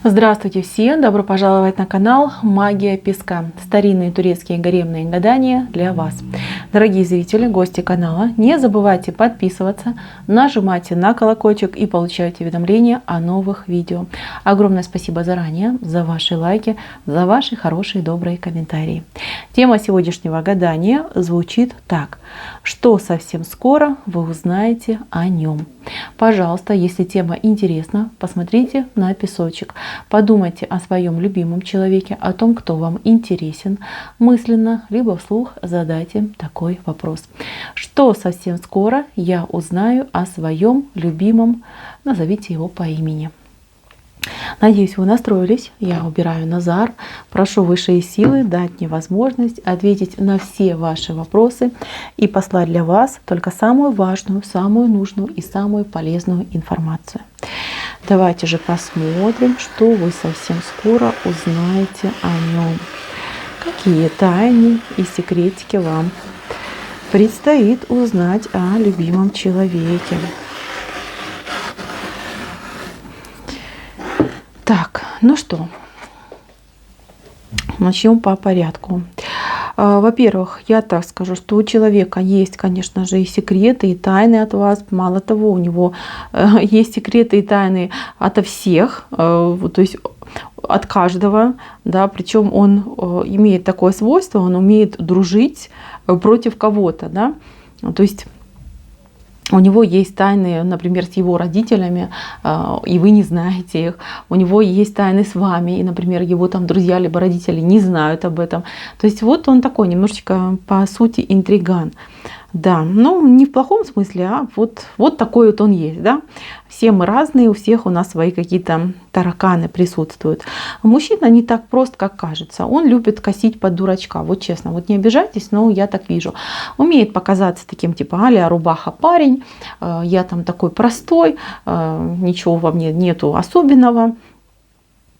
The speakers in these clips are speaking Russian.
Здравствуйте все! Добро пожаловать на канал Магия Песка. Старинные турецкие гаремные гадания для вас. Дорогие зрители, гости канала, не забывайте подписываться, нажимайте на колокольчик и получайте уведомления о новых видео. Огромное спасибо заранее за ваши лайки, за ваши хорошие добрые комментарии. Тема сегодняшнего гадания звучит так. Что совсем скоро вы узнаете о нем? Пожалуйста, если тема интересна, посмотрите на песочек. Подумайте о своем любимом человеке, о том, кто вам интересен, мысленно, либо вслух задайте такой вопрос. Что совсем скоро я узнаю о своем любимом? Назовите его по имени. Надеюсь, вы настроились. Я убираю Назар. Прошу высшие силы дать мне возможность ответить на все ваши вопросы и послать для вас только самую важную, самую нужную и самую полезную информацию. Давайте же посмотрим, что вы совсем скоро узнаете о нем. Какие тайны и секретики вам предстоит узнать о любимом человеке. Так, ну что, начнем по порядку. Во-первых, я так скажу, что у человека есть, конечно же, и секреты, и тайны от вас. Мало того, у него есть секреты и тайны ото всех, то есть от каждого, да, причем он имеет такое свойство, он умеет дружить против кого-то, да, то есть у него есть тайны, например, с его родителями, и вы не знаете их. У него есть тайны с вами, и, например, его там друзья либо родители не знают об этом. То есть вот он такой немножечко, по сути, интриган. Да, но не в плохом смысле, а вот такой вот он есть, да. Все мы разные, у всех у нас свои какие-то тараканы присутствуют. Мужчина не так прост, как кажется. Он любит косить под дурачка, вот честно. Вот не обижайтесь, но я так вижу. Умеет показаться таким типа а-ля рубаха парень, я там такой простой, ничего во мне нету особенного.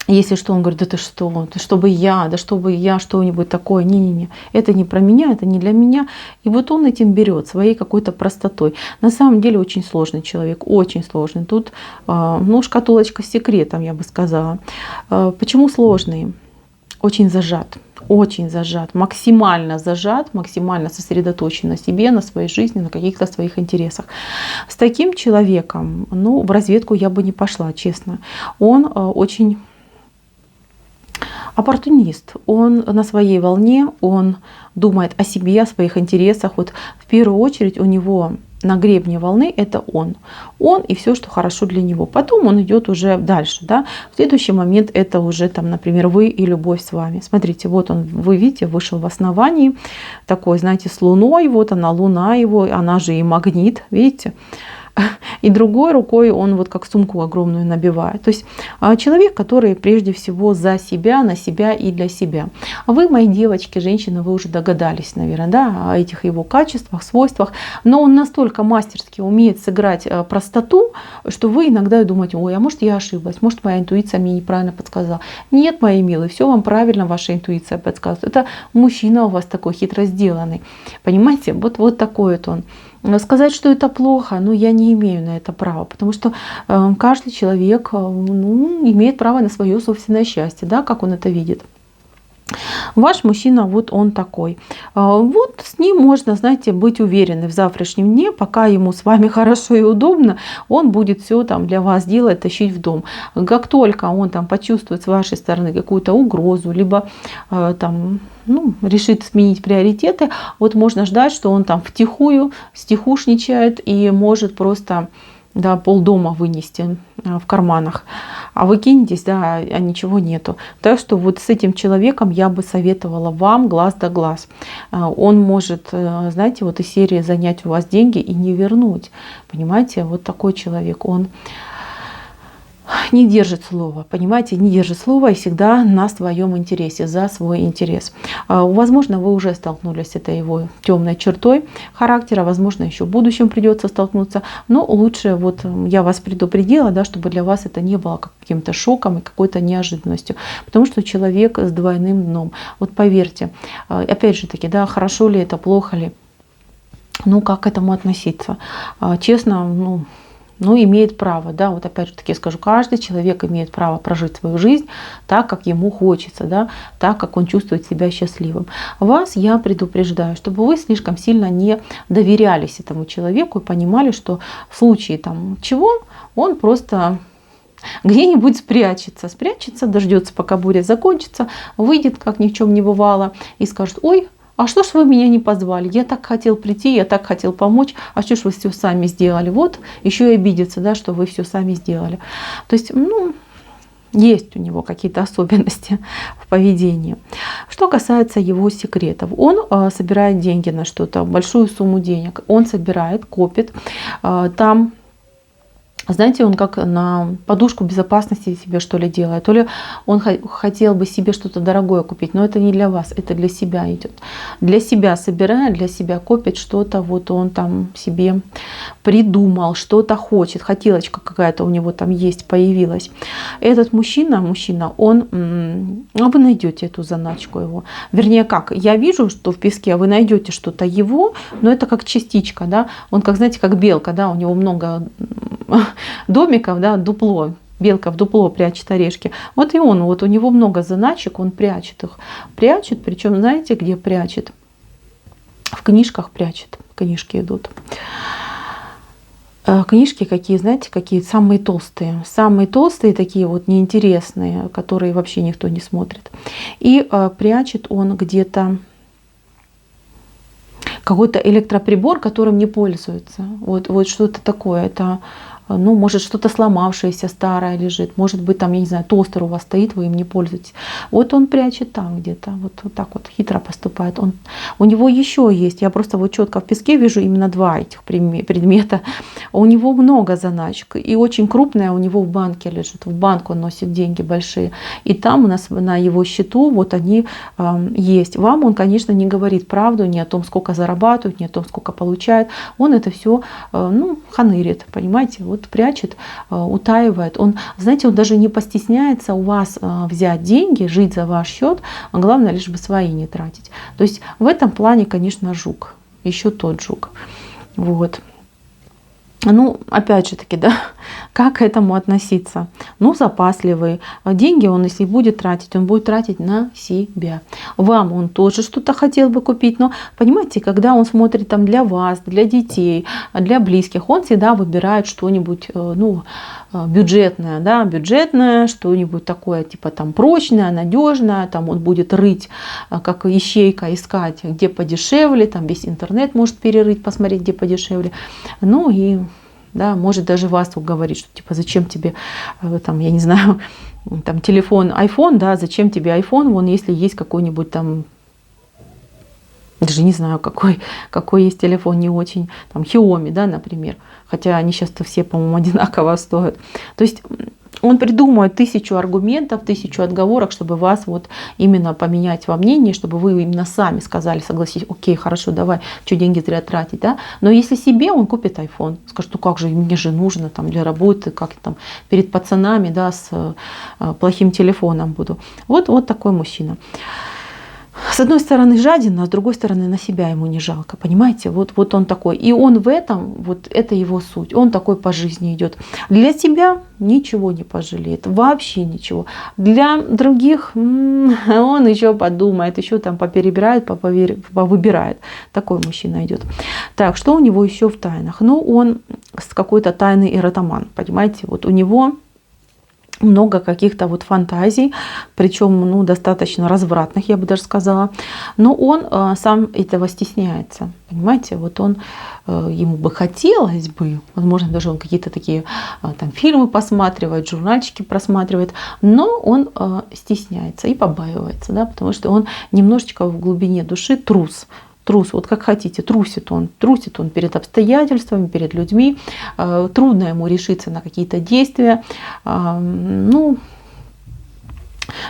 Если что, он говорит, да ты что, да чтобы я что-нибудь такое, не-не-не, это не про меня, это не для меня. И вот он этим берет, своей какой-то простотой. На самом деле очень сложный человек, очень сложный. Тут, ну, шкатулочка с секретом, я бы сказала. Почему сложный? Очень зажат, максимально сосредоточен на себе, на своей жизни, на каких-то своих интересах. С таким человеком, ну, в разведку я бы не пошла, честно. Он очень оппортунист, он на своей волне, он думает о себе, о своих интересах. Вот в первую очередь у него на гребне волны это он и все, что хорошо для него. Потом он идет уже дальше, да. В следующий момент это уже там, например, вы и любовь с вами. Смотрите, вот он, вы видите, вышел в основании, такой, знаете, с луной, вот она, луна его, она же и магнит, видите. И другой рукой он вот как сумку огромную набивает. То есть человек, который прежде всего за себя, на себя и для себя. А вы, мои девочки, женщины, вы уже догадались, наверное, да, о этих его качествах, свойствах. Но он настолько мастерски умеет сыграть простоту, что вы иногда думаете, ой, а может я ошиблась, может моя интуиция мне неправильно подсказала. Нет, мои милые, все вам правильно ваша интуиция подсказывает. Это мужчина у вас такой хитро сделанный. Понимаете, вот такой вот он. Сказать, что это плохо, но я не имею на это права, потому что каждый человек имеет право на свое собственное счастье, да, как он это видит. Ваш мужчина, вот он такой. Вот с ним можно, знаете, быть уверены в завтрашнем дне, пока ему с вами хорошо и удобно, он будет все там для вас делать, тащить в дом. Как только он там почувствует с вашей стороны какую-то угрозу, либо там, ну, решит сменить приоритеты, вот можно ждать, что он там втихую стихушничает и может просто, да, полдома вынести в карманах. А вы кинетесь, да, а ничего нету. Так что вот с этим человеком я бы советовала вам глаз да глаз. Он может, знаете, вот из серии занять у вас деньги и не вернуть. Понимаете, вот такой человек, он не держит слова, понимаете, не держит слова и всегда на своем интересе, за свой интерес. Возможно, вы уже столкнулись с этой его темной чертой характера, возможно, еще в будущем придется столкнуться, но лучше, вот я вас предупредила, да, чтобы для вас это не было каким-то шоком и какой-то неожиданностью, потому что человек с двойным дном. Вот поверьте, опять же таки, да, хорошо ли это, плохо ли, ну как к этому относиться? Честно, ну, ну, имеет право, да, вот опять же таки скажу, каждый человек имеет право прожить свою жизнь так, как ему хочется, да, так, как он чувствует себя счастливым. Вас я предупреждаю, чтобы вы слишком сильно не доверялись этому человеку и понимали, что в случае там чего он просто где-нибудь спрячется, дождется, пока буря закончится, выйдет, как ни в чем не бывало, и скажет: ой, а что ж вы меня не позвали? Я так хотел прийти, я так хотел помочь, а что ж вы все сами сделали? Вот, еще и обидеться, да, что вы все сами сделали. То есть, ну, есть у него какие-то особенности в поведении. Что касается его секретов, он собирает деньги на что-то, большую сумму денег, он собирает, копит, там, знаете, он как на подушку безопасности себе что ли делает, то ли он хотел бы себе что-то дорогое купить, но это не для вас, это для себя идет. Для себя собирает, для себя копит что-то, вот он там себе придумал, что-то хочет, хотелочка какая-то у него там есть, появилась. Этот мужчина, он, а вы найдете эту заначку его. Вернее, как, я вижу, что в песке вы найдете что-то его, но это как частичка, да, он как, знаете, как белка, да, у него много домиков, да, дупло, белка в дупло прячет орешки. Вот и он, вот у него много заначек, он прячет их. Прячет, причем знаете, где прячет? В книжках прячет. Книжки идут. Книжки какие, знаете, какие? Самые толстые. Самые толстые, такие вот неинтересные, которые вообще никто не смотрит. И прячет он где-то какой-то электроприбор, которым не пользуются. Вот что-то такое. Это, ну, может, что-то сломавшееся, старое лежит. Может быть, там, я не знаю, тостер у вас стоит, вы им не пользуетесь. Вот он прячет там где-то. Вот так вот хитро поступает. У него еще есть, я просто вот четко в песке вижу именно два этих предмета. У него много заначек. И очень крупная у него в банке лежит. В банк он носит деньги большие. И там у нас на его счету вот они есть. Вам он, конечно, не говорит правду ни о том, сколько зарабатывает, ни о том, сколько получает. Он это все, ну, ханырит, понимаете? Вот прячет, утаивает. Он, знаете, он даже не постесняется у вас взять деньги, жить за ваш счет, а главное, лишь бы свои не тратить. То есть в этом плане, конечно, жук. Еще тот жук. Вот. Ну, опять же таки, да, как к этому относиться? Ну, запасливый. Деньги он, если будет тратить, он будет тратить на себя. Вам он тоже что-то хотел бы купить, но, понимаете, когда он смотрит там для вас, для детей, для близких, он всегда выбирает что-нибудь, ну, бюджетное, да, бюджетное, что-нибудь такое, типа там прочное, надежное, там он будет рыть, как ищейка, искать, где подешевле, там весь интернет может перерыть, посмотреть, где подешевле. Ну и, да, может даже вас уговорить, что типа зачем тебе, там, я не знаю, там телефон, iPhone, да, зачем тебе iPhone, вон если есть какой-нибудь там, даже не знаю, какой есть телефон, не очень, там Xiaomi, да, например, хотя они сейчас-то все, по-моему, одинаково стоят. То есть он придумает 1000 аргументов, 1000 отговорок, чтобы вас вот именно поменять во мнении, чтобы вы именно сами сказали, согласитесь, окей, хорошо, давай, что деньги зря тратить, да. Но если себе, он купит iPhone, скажет, ну как же, мне же нужно там для работы, как там перед пацанами, да, с плохим телефоном буду. Вот такой мужчина. С одной стороны жаден, а с другой стороны на себя ему не жалко, понимаете? Вот он такой. И он в этом, вот это его суть. Он такой по жизни идет. Для себя ничего не пожалеет, вообще ничего. Для других он еще подумает, еще там поперебирает, повыбирает. Такой мужчина идет. Так, что у него еще в тайнах? Ну, он с какой-то тайный эротоман, понимаете? Вот у него много каких-то вот фантазий, причем, ну, достаточно развратных, я бы даже сказала. Но он сам этого стесняется, понимаете? Вот он, ему бы хотелось бы, возможно, даже он какие-то такие там фильмы посматривает, журнальчики просматривает, но он стесняется и побаивается, да, потому что он немножечко в глубине души трус. Трус, вот как хотите, трусит он перед обстоятельствами, перед людьми, трудно ему решиться на какие-то действия. Ну,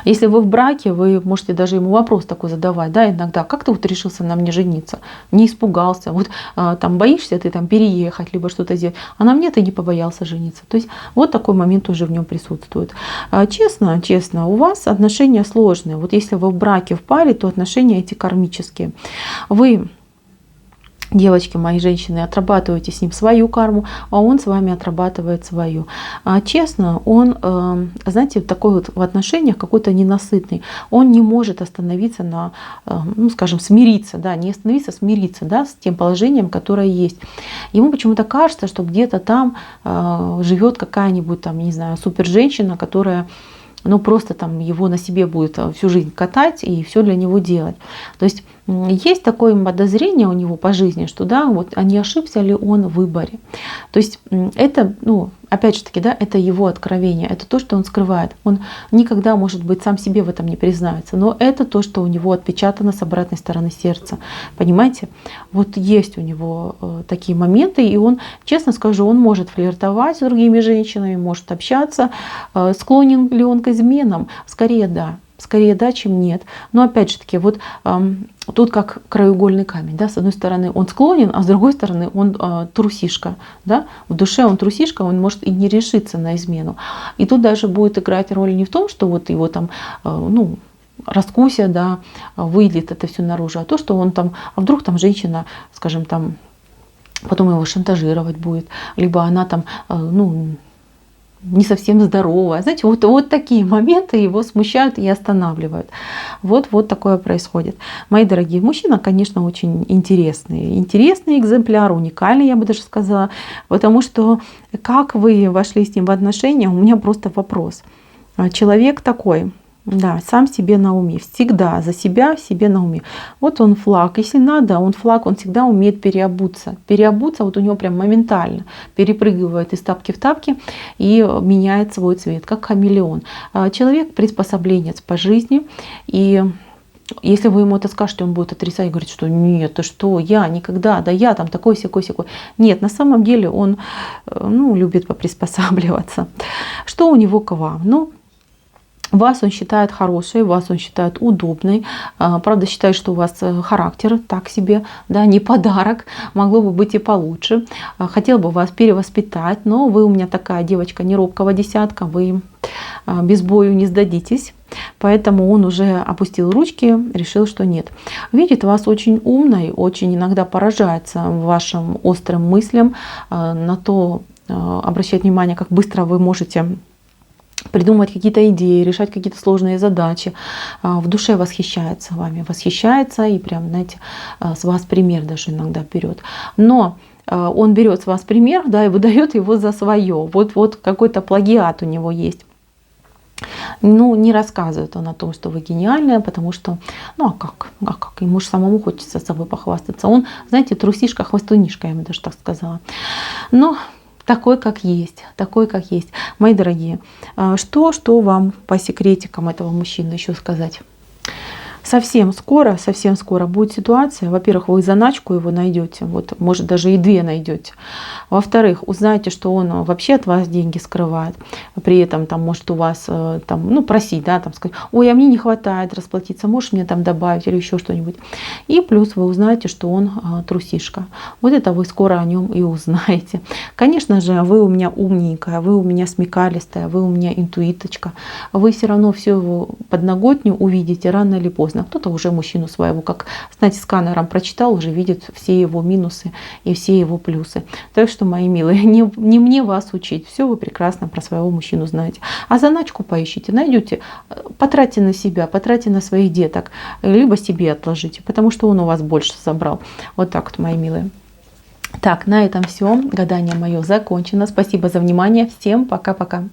если вы в браке, вы можете даже ему вопрос такой задавать, да, иногда, как ты вот решился на мне жениться, не испугался, вот там боишься ты там переехать, либо что-то сделать, а на мне ты не побоялся жениться. То есть вот такой момент уже в нем присутствует. Честно, у вас отношения сложные. Вот если вы в браке, в паре, то отношения эти кармические. Вы девочки, мои женщины, отрабатываете с ним свою карму, а он с вами отрабатывает свою. А честно, он, знаете, такой вот в отношениях какой-то ненасытный. Он не может остановиться на, ну, скажем, смириться, да, не остановиться, а смириться, да, с тем положением, которое есть. Ему почему-то кажется, что где-то там живет какая-нибудь там, не знаю, супер женщина, которая, ну, просто там его на себе будет всю жизнь катать и все для него делать. То есть есть такое подозрение у него по жизни, что да, вот, а не ошибся ли он в выборе. То есть это, ну, опять же таки, да, это его откровение, это то, что он скрывает. Он никогда, может быть, сам себе в этом не признается, но это то, что у него отпечатано с обратной стороны сердца. Понимаете? Вот есть у него такие моменты, и он, честно скажу, он может флиртовать с другими женщинами, может общаться. Склонен ли он к изменам? Скорее да. Скорее да, чем нет. Но опять же таки, вот тут как краеугольный камень. Да? С одной стороны он склонен, а с другой стороны он трусишка. Да? В душе он трусишка, он может и не решиться на измену. И тут даже будет играть роль не в том, что вот его там, ну, раскусят, да, выйдет это все наружу, а то, что он там, а вдруг там женщина, скажем, там, потом его шантажировать будет, либо она там, ну, не совсем здоровая. Знаете, вот такие моменты его смущают и останавливают. Вот такое происходит. Мои дорогие, мужчина, конечно, очень интересный. Интересный экземпляр, уникальный, я бы даже сказала. Потому что как вы вошли с ним в отношения, у меня просто вопрос. Человек такой, да, сам себе на уме, всегда за себя себе на уме. Вот он флаг, если надо, он флаг, он всегда умеет переобуться. Переобуться вот у него прям моментально, перепрыгивает из тапки в тапки и меняет свой цвет, как хамелеон. Человек приспособленец по жизни, и если вы ему это скажете, он будет отрицать и говорить, что нет, ты что, я никогда, да я там такой, сякой, сякой. Нет, на самом деле он, ну, любит поприспосабливаться. Что у него к вам? Ну, вас он считает хорошей, вас он считает удобной. Правда, считает, что у вас характер так себе, да, не подарок, могло бы быть и получше. Хотел бы вас перевоспитать, но вы у меня такая девочка не робкого десятка, вы без бою не сдадитесь. Поэтому он уже опустил ручки, решил, что нет. Видит вас очень умной, очень иногда поражается вашим острым мыслям, на то обращает внимание, как быстро вы можете придумывать какие-то идеи, решать какие-то сложные задачи. В душе восхищается вами, восхищается и прям, знаете, с вас пример даже иногда берет. Но он берет с вас пример, да, и выдает его за свое. Вот какой-то плагиат у него есть. Ну, не рассказывает он о том, что вы гениальная, потому что, ну, а как? Ему же самому хочется собой похвастаться. Он, знаете, трусишка, хвостунишка, я бы даже так сказала. Но такой, как есть, такой, как есть. Мои дорогие, что вам по секретикам этого мужчины еще сказать? Совсем скоро будет ситуация. Во-первых, вы заначку его найдете, вот, может, даже и две найдете. Во-вторых, узнаете, что он вообще от вас деньги скрывает. При этом там может у вас там, ну, просить, да, там сказать, ой, а мне не хватает расплатиться, можешь мне там добавить или еще что-нибудь. И плюс вы узнаете, что он трусишка. Вот это вы скоро о нем и узнаете. Конечно же, вы у меня умненькая, вы у меня смекалистая, вы у меня интуиточка. Вы все равно все его подноготню увидите рано или поздно. Кто-то уже мужчину своего, как, знаете, сканером прочитал, уже видит все его минусы и все его плюсы. Так что, мои милые, не мне вас учить. Все вы прекрасно про своего мужчину знаете. А заначку поищите, найдете, потратьте на себя, потратьте на своих деток, либо себе отложите, потому что он у вас больше забрал. Вот так вот, мои милые. Так, на этом все. Гадание мое закончено. Спасибо за внимание. Всем пока-пока.